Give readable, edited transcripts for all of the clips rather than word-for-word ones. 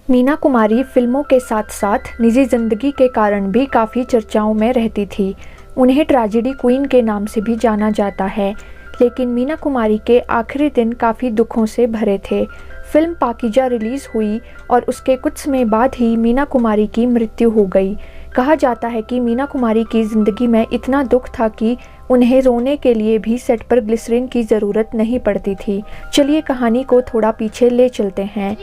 मीना कुमारी फिल्मों के साथ साथ निजी जिंदगी के कारण भी काफ़ी चर्चाओं में रहती थी। उन्हें ट्रेजेडी क्वीन के नाम से भी जाना जाता है। लेकिन मीना कुमारी के आखिरी दिन काफ़ी दुखों से भरे थे। फिल्म पाकीजा रिलीज़ हुई और उसके कुछ समय बाद ही मीना कुमारी की मृत्यु हो गई। कहा जाता है कि मीना कुमारी की ज़िंदगी में इतना दुख था कि उन्हें रोने के लिए भी सेट पर ग्लिसरीन की ज़रूरत नहीं पड़ती थी। चलिए कहानी को थोड़ा पीछे ले चलते हैं।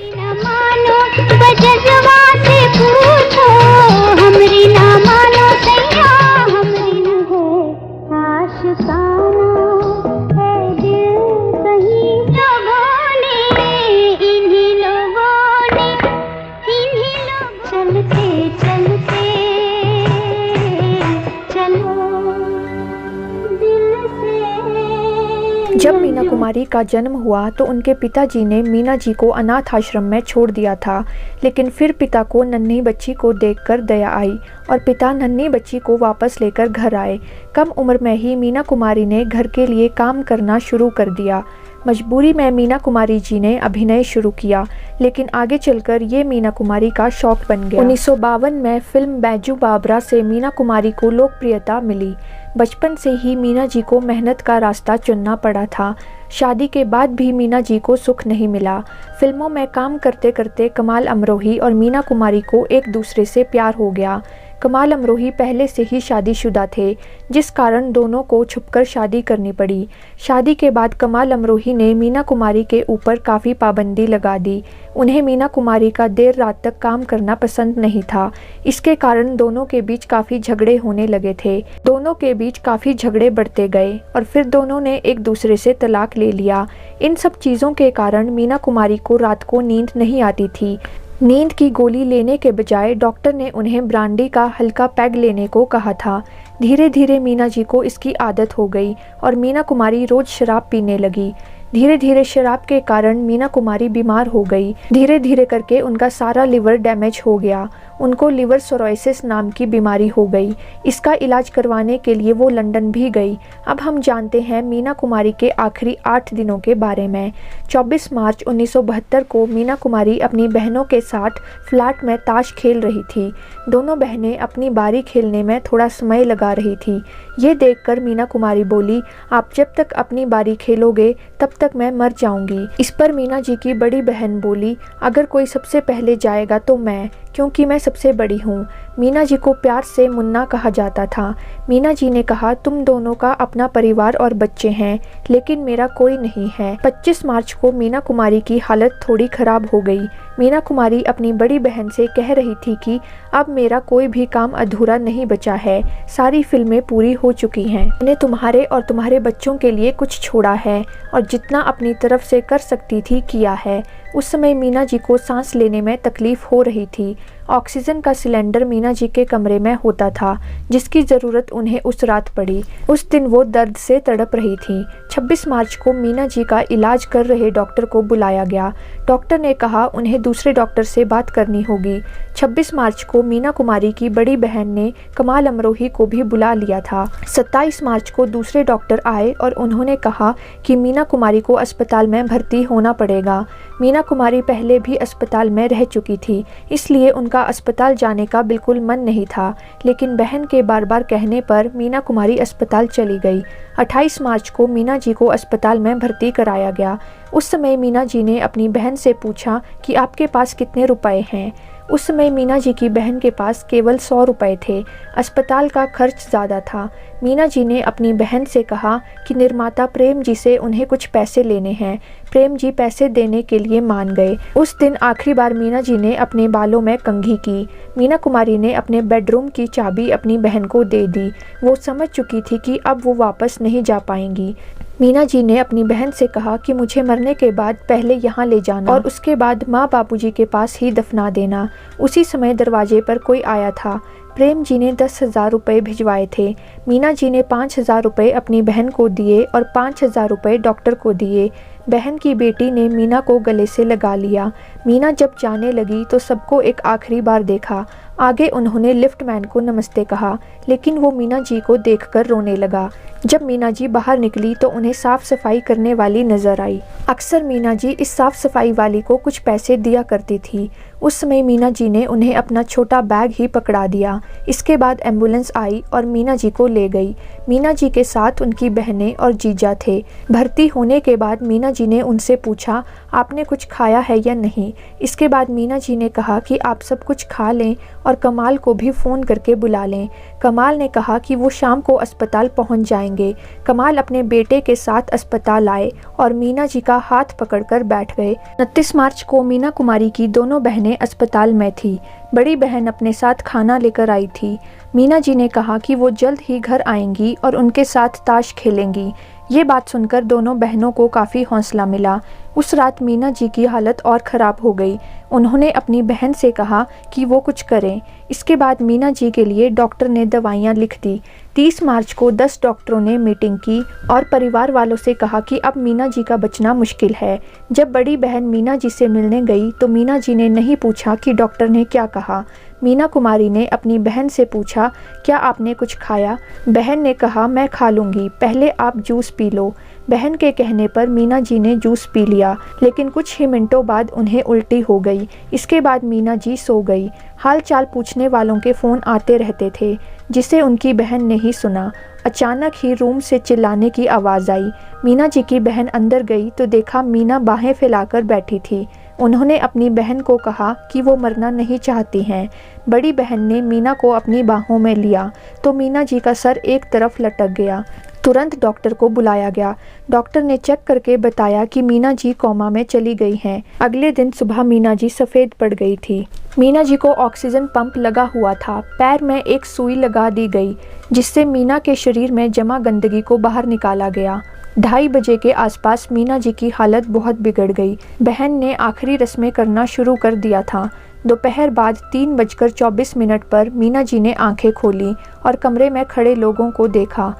जब मीना कुमारी का जन्म हुआ तो उनके पिताजी ने मीना जी को अनाथ आश्रम में छोड़ दिया था। लेकिन फिर पिता को नन्ही बच्ची को देखकर दया आई और पिता नन्ही बच्ची को वापस लेकर घर आए। कम उम्र में ही मीना कुमारी ने घर के लिए काम करना शुरू कर दिया। मजबूरी में मीना कुमारी जी ने अभिनय शुरू किया, लेकिन आगे चलकर ये मीना कुमारी का शौक बन गया। 1952 में फिल्म बैजू बावरा से मीना कुमारी को लोकप्रियता मिली। बचपन से ही मीना जी को मेहनत का रास्ता चुनना पड़ा था। शादी के बाद भी मीना जी को सुख नहीं मिला। फिल्मों में काम करते करते कमाल अमरोही और मीना कुमारी को एक दूसरे से प्यार हो गया। कमाल अमरोही पहले से ही शादीशुदा थे, जिस कारण दोनों को छुपकर शादी करनी पड़ी। शादी के बाद कमाल अमरोही ने मीना कुमारी के ऊपर काफ़ी पाबंदी लगा दी। उन्हें मीना कुमारी का देर रात तक काम करना पसंद नहीं था। इसके कारण दोनों के बीच काफ़ी झगड़े होने लगे थे। दोनों के बीच काफ़ी झगड़े बढ़ते गए और फिर दोनों ने एक दूसरे से तलाक ले लिया। इन सब चीज़ों के कारण मीना कुमारी को रात को नींद नहीं आती थी। नींद की गोली लेने के बजाय डॉक्टर ने उन्हें ब्रांडी का हल्का पैग लेने को कहा था। धीरे धीरे मीना जी को इसकी आदत हो गई और मीना कुमारी रोज शराब पीने लगी। धीरे धीरे शराब के कारण मीना कुमारी बीमार हो गई। धीरे धीरे करके उनका सारा लिवर डैमेज हो गया। उनको लिवर सोरोसिस नाम की बीमारी हो गई। इसका इलाज करवाने के लिए वो लंदन भी गई। अब हम जानते हैं मीना कुमारी के आखिरी 8 दिनों के बारे में। 24 मार्च 1972 को मीना कुमारी अपनी बहनों के साथ फ्लैट में ताश खेल रही थी। दोनों बहनें अपनी बारी खेलने में थोड़ा समय लगा रही थी। ये देखकर मीना कुमारी बोली, आप जब तक अपनी बारी खेलोगे तब तक मैं मर जाऊंगी। इस पर मीना जी की बड़ी बहन बोली, अगर कोई सबसे पहले जाएगा तो मैं, क्योंकि मैं सबसे बड़ी हूँ। मीना जी को प्यार से मुन्ना कहा जाता था। मीना जी ने कहा, तुम दोनों का अपना परिवार और बच्चे हैं, लेकिन मेरा कोई नहीं है। 25 मार्च को मीना कुमारी की हालत थोड़ी खराब हो गई। मीना कुमारी अपनी बड़ी बहन से कह रही थी कि अब मेरा कोई भी काम अधूरा नहीं बचा है, सारी फिल्में पूरी हो चुकी हैं। मैंने तुम्हारे और तुम्हारे बच्चों के लिए कुछ छोड़ा है और जितना अपनी तरफ से कर सकती थी किया है। उस समय मीना जी को सांस लेने में तकलीफ हो रही थी। ऑक्सीजन का सिलेंडर मीना जी के कमरे में होता था, जिसकी ज़रूरत उन्हें उस रात पड़ी। उस दिन वो दर्द से तड़प रही थी। 26 मार्च को मीना जी का इलाज कर रहे डॉक्टर को बुलाया गया। डॉक्टर ने कहा उन्हें दूसरे डॉक्टर से बात करनी होगी। 26 मार्च को मीना कुमारी की बड़ी बहन ने कमाल अमरोही को भी बुला लिया था। 27 मार्च को दूसरे डॉक्टर आए और उन्होंने कहा कि मीना कुमारी को अस्पताल में भर्ती होना पड़ेगा। मीना कुमारी पहले भी अस्पताल में रह चुकी थी, इसलिए उनका अस्पताल जाने का बिल्कुल मन नहीं था। लेकिन बहन के बार बार कहने पर मीना कुमारी अस्पताल चली गई। 28 मार्च को मीना जी को अस्पताल में भर्ती कराया गया। उस समय मीना जी ने अपनी बहन से पूछा कि आपके पास कितने रुपए हैं। उस समय मीना जी की बहन के पास केवल 100 रुपए थे। अस्पताल का खर्च ज़्यादा था। मीना जी ने अपनी बहन से कहा कि निर्माता प्रेम जी से उन्हें कुछ पैसे लेने हैं। प्रेम जी पैसे देने के लिए मान गए। उस दिन आखिरी बार मीना जी ने अपने बालों में कंघी की। मीना कुमारी ने अपने बेडरूम की चाबी अपनी बहन को दे दी। वो समझ चुकी थी कि अब वो वापस नहीं जा पाएंगी। मीना जी ने अपनी बहन से कहा कि मुझे मरने के बाद पहले यहाँ ले जाना और उसके बाद माँ बापूजी के पास ही दफना देना। उसी समय दरवाजे पर कोई आया था। प्रेम जी ने 10,000 रुपये भिजवाए थे। मीना जी ने 5,000 रुपये अपनी बहन को दिए और 5,000 रुपये डॉक्टर को दिए। बहन की बेटी ने मीना को गले से लगा लिया। मीना जब जाने लगी तो सबको एक आखिरी बार देखा। आगे उन्होंने लिफ्टमैन को नमस्ते कहा, लेकिन वो मीना जी को देखकर रोने लगा। जब मीना जी बाहर निकली तो उन्हें साफ सफाई करने वाली नजर आई। अक्सर मीना जी इस साफ सफाई वाली को कुछ पैसे दिया करती थी। उस समय मीना जी ने उन्हें अपना छोटा बैग ही पकड़ा दिया। इसके बाद एम्बुलेंस आई और मीना जी को ले गई। मीना जी के साथ उनकी बहनें और जीजा थे। भर्ती होने के बाद मीना जी ने उनसे पूछा, आपने कुछ खाया है या नहीं। इसके बाद मीना जी ने कहा कि आप सब कुछ खा लें और कमाल को भी फ़ोन करके बुला लें। कमाल ने कहा कि वो शाम को अस्पताल पहुंच जाएंगे। कमाल अपने बेटे के साथ अस्पताल आए और मीना जी का हाथ पकड़कर बैठ गए। 29 मार्च को मीना कुमारी की दोनों बहनें अस्पताल में थी। बड़ी बहन अपने साथ खाना लेकर आई थी। मीना जी ने कहा कि वो जल्द ही घर आएंगी और उनके साथ ताश खेलेंगी। ये बात सुनकर दोनों बहनों को काफ़ी हौसला मिला। उस रात मीना जी की हालत और ख़राब हो गई। उन्होंने अपनी बहन से कहा कि वो कुछ करें। इसके बाद मीना जी के लिए डॉक्टर ने दवाइयाँ लिख दी। 30 मार्च को 10 डॉक्टरों ने मीटिंग की और परिवार वालों से कहा कि अब मीना जी का बचना मुश्किल है। जब बड़ी बहन मीना जी से मिलने गई तो मीना जी ने नहीं पूछा कि डॉक्टर ने क्या कहा। मीना कुमारी ने अपनी बहन से पूछा, क्या आपने कुछ खाया? बहन ने कहा, मैं खा लूँगी, पहले आप जूस पी लो। बहन के कहने पर मीना जी ने जूस पी लिया, लेकिन कुछ ही मिनटों बाद उन्हें उल्टी हो गई। इसके बाद मीना जी सो गई। हाल चाल पूछने वालों के फ़ोन आते रहते थे, जिसे उनकी बहन ने ही सुना। अचानक ही रूम से चिल्लाने की आवाज़ आई। मीना जी की बहन अंदर गई तो देखा मीना बाहें फैलाकर बैठी थी। उन्होंने अपनी बहन को कहा कि वो मरना नहीं चाहती हैं। बड़ी बहन ने मीना को अपनी बाहों में लिया तो मीना जी का सर एक तरफ लटक गया। तुरंत डॉक्टर को बुलाया गया। डॉक्टर ने चेक करके बताया कि मीना जी कोमा में चली गई हैं। अगले दिन सुबह मीना जी सफ़ेद पड़ गई थी। मीना जी को ऑक्सीजन पंप लगा हुआ था। पैर में एक सुई लगा दी गई, जिससे मीना के शरीर में जमा गंदगी को बाहर निकाला गया। 2:30 बजे के आसपास मीना जी की हालत बहुत बिगड़ गई। बहन ने आखिरी रस्में करना शुरू कर दिया था। दोपहर बाद 3:24 पर मीना जी ने आंखें खोली और कमरे में खड़े लोगों को देखा।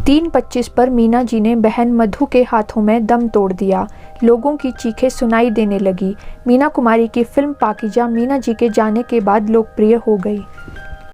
3:25 पर मीना जी ने बहन मधु के हाथों में दम तोड़ दिया। लोगों की चीखें सुनाई देने लगी। मीना कुमारी की फिल्म पाकीजा मीना जी के जाने के बाद लोकप्रिय हो गई।